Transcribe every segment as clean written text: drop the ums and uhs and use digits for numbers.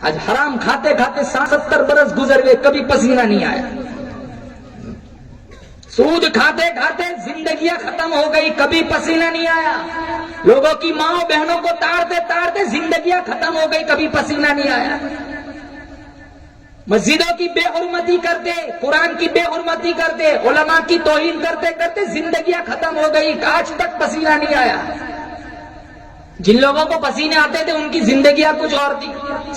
آج حرام کھاتے کھاتے 70 برس گزر گئے، کبھی پسینہ نہیں آیا۔ سود کھاتے کھاتے زندگیاں ختم ہو گئی، کبھی پسینہ نہیں آیا۔ لوگوں کی ماں بہنوں کو تاڑتے تاڑتے زندگیاں ختم ہو گئی، کبھی پسینہ نہیں آیا۔ مسجدوں کی بے حرمتی کرتے، قرآن کی بے حرمتی کرتے، علماء کی توہین کرتے کرتے زندگیاں ختم ہو گئی، آج تک پسینہ نہیں آیا۔ جن لوگوں کو پسینے آتے تھے ان کی زندگیاں کچھ اور تھی۔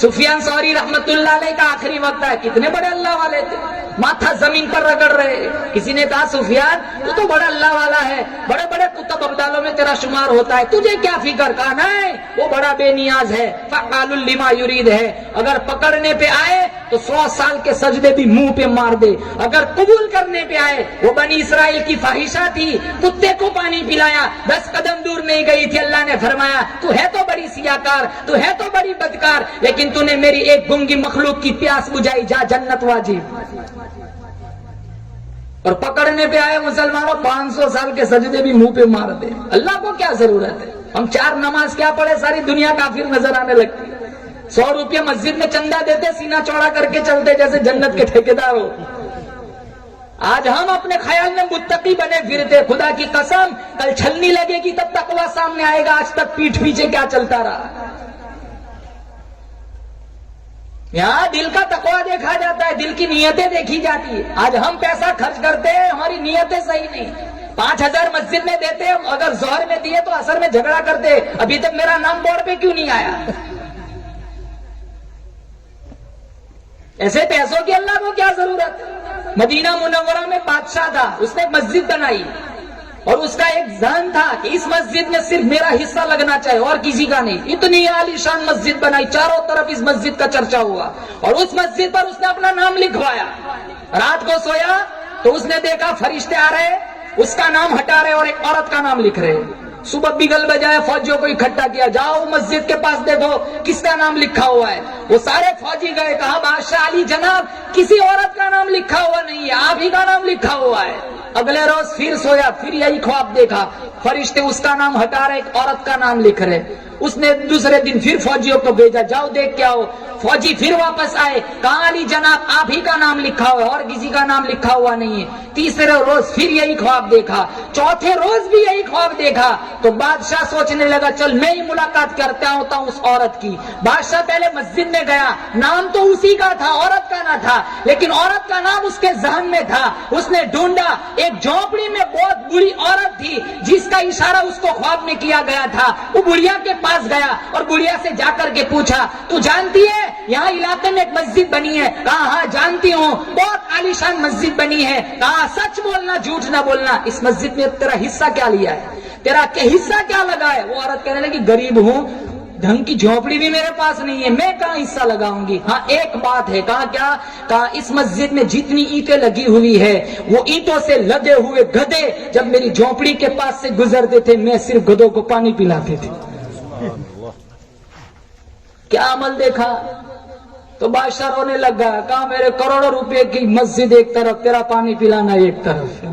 سفیان ثوری رحمت اللہ علیہ کا آخری وقت ہے، کتنے بڑے اللہ والے تھے، ماتھا زمین پر رگڑ رہے۔ کسی نے کہا سفیان تو بڑا اللہ والا ہے، بڑے بڑے کتب ابدالوں میں تیرا شمار ہوتا ہے، تجھے کیا فکر؟ کہا نہیں، وہ بڑا بے نیاز ہے، فعال لما یرید ہے، اگر پکڑنے پہ آئے تو 100 سال کے سجدے بھی منہ پہ مار دے، اگر قبول کرنے پہ آئے وہ بنی اسرائیل کی فاحشہ تھی، کتے کو پانی پلایا، 10 قدم دور نہیں گئی تھی، اللہ نے فرمایا تو ہے تو بڑی سیاکار، تو ہے تو بڑی بدکار، لیکن تو نے میری ایک گنگی مخلوق کی پیاس بجھائی، جا جنت واجب۔ اور پکڑنے پہ آئے مسلمانوں 500 سال کے سجدے بھی منہ پہ مار دے۔ اللہ کو کیا ضرورت ہے؟ ہم 4 نماز کیا پڑھے، ساری دنیا کافر نظر آنے لگتی۔ 100 روپیہ مسجد میں چندہ دیتے، سینہ چوڑا کر کے چلتے جیسے جنت کے ٹھیکیدار ہو۔ آج ہم اپنے خیال میں متقی بنے پھرتے، خدا کی قسم کل چھلنی لگے گی تب تقویٰ سامنے آئے گا، آج تک پیٹھ پیچھے کیا چلتا رہا۔ یہاں دل کا تقویٰ دیکھا جاتا ہے، دل کی نیتیں دیکھی جاتی ہے۔ آج ہم پیسہ خرچ کرتے ہیں، ہماری نیتیں صحیح نہیں۔ 5000 مسجد میں دیتے، اگر ظہر میں دیے تو عصر میں جھگڑا کرتے، ابھی تک میرا نام بورڈ پہ کیوں نہیں آیا؟ ایسے پیسوں کی اللہ کو کیا ضرورت ہے؟ مدینہ منورہ میں بادشاہ تھا، اس نے ایک مسجد بنائی اور اس کا ایک ذہن تھا کہ اس مسجد میں صرف میرا حصہ لگنا چاہیے اور کسی کا نہیں۔ اتنی عالی شان مسجد بنائی، چاروں طرف اس مسجد کا چرچا ہوا اور اس مسجد پر اس نے اپنا نام لکھوایا۔ رات کو سویا تو اس نے دیکھا فرشتے آ رہے، اس کا نام ہٹا رہے اور ایک عورت کا نام لکھ رہے۔ صبح بگل بجائے فوجیوں کو اکٹھا کیا، جاؤ مسجد کے پاس دیکھو کس کا نام لکھا ہوا ہے۔ وہ سارے فوجی گئے، کہا بادشاہ علی جناب کسی عورت کا نام لکھا ہوا نہیں ہے، آپ ہی کا نام لکھا ہوا ہے۔ اگلے روز پھر سویا، پھر یہی خواب دیکھا، فرشتے اس کا نام ہٹا رہے، ایک عورت کا نام لکھ رہے۔ اس نے دوسرے دن پھر فوجیوں کو بھیجا، جاؤ دیکھ کے آؤ۔ فوجی پھر واپس آئے، کہا علی جناب آپ ہی کا نام لکھا ہوا ہے اور کسی کا نام لکھا ہوا نہیں ہے۔ تیسرے روز پھر یہی خواب دیکھا، چوتھے روز بھی یہی خواب دیکھا تو بادشاہ سوچنے لگا چل میں ہی ملاقات کرتا ہوں اس عورت کی۔ بادشاہ پہلے مسجد میں گیا، نام تو اسی کا تھا، عورت کا نہ تھا، لیکن عورت کا نام اس کے ذہن میں تھا۔ اس نے ڈھونڈا، ایک جھونپڑی میں بہت بری عورت تھی جس کا اشارہ اس کو خواب میں کیا گیا تھا۔ وہ بڑھیا کے پاس گیا اور بڑھیا سے جا کر کے پوچھا تو جانتی ہے یہاں علاقے میں ایک مسجد بنی ہے؟ کہا ہاں جانتی ہوں، بہت عالیشان مسجد بنی ہے۔ کہا سچ بولنا جھوٹ نہ بولنا، اس مسجد میں تیرا حصہ کیا لیا ہے، تیرا حصہ کیا لگا ہے؟ وہ عورت کہنے لگی غریب ہوں، ڈھنگ کی جھونپڑی بھی میرے پاس نہیں ہے، میں کہاں حصہ لگاؤں گی؟ ہاں ایک بات ہے۔ کہا کیا؟ کہا اس مسجد میں جتنی اینٹیں لگی ہوئی ہے وہ اینٹوں سے لدے ہوئے گدھے جب میری جھونپڑی کے پاس سے گزرتے تھے میں صرف گدھوں کو پانی پلاتے تھے۔ کیا عمل دیکھا؟ تو بادشاہ رونے لگا، کہا میرے کروڑوں روپے کی مسجد ایک طرف، تیرا پانی پلانا ایک طرف۔